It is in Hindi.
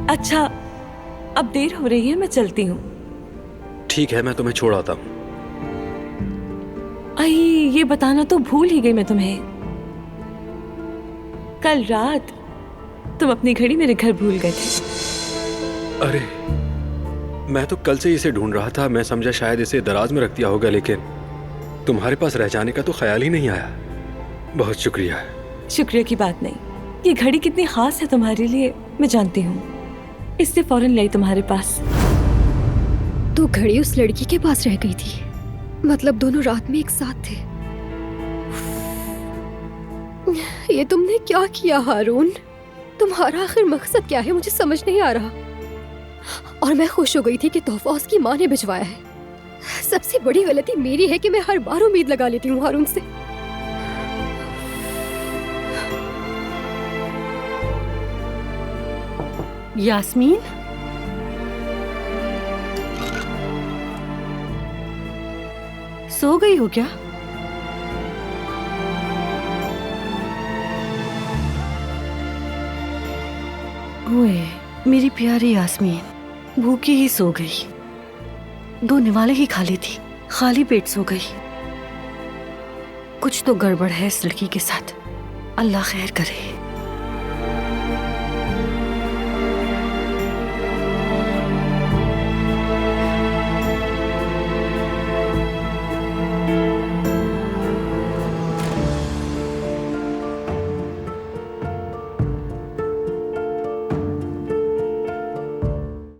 अच्छा, अब देर हो रही है, मैं चलती हूँ। ठीक है, मैं तुम्हें छोड़ आता हूँ। आई, ये बताना तो भूल ही गई मैं तुम्हें। कल रात तुम अपनी घड़ी मेरे घर भूल गए थे। अरे, मैं तो कल से इसे ढूंढ रहा था। मैं समझा शायद इसे दराज में रख दिया होगा, लेकिन तुम्हारे पास रह जाने का तो ख्याल ही नहीं आया। बहुत शुक्रिया। शुक्रिया की बात नहीं, ये घड़ी कितनी खास है तुम्हारे लिए मैं जानती हूँ, इससे फौरन लाई तुम्हारे पास। तो घड़ी उस लड़की के पास रह गई थी, मतलब दोनों रात में एक साथ थे। ये तुमने क्या किया हारून? तुम्हारा आखिर मकसद क्या है, मुझे समझ नहीं आ रहा। और मैं खुश हो गई थी कि तोहफा उसकी माँ ने भिजवाया है। सबसे बड़ी गलती मेरी है कि मैं हर बार उम्मीद लगा लेती हूँ हारून से। यास्मीन, सो गई हो क्या? ओए मेरी प्यारी यास्मीन, भूखी ही सो गई। 2 निवाले ही खा ली थी, खाली पेट सो गई। कुछ तो गड़बड़ है इस लड़की के साथ, अल्लाह खैर करे।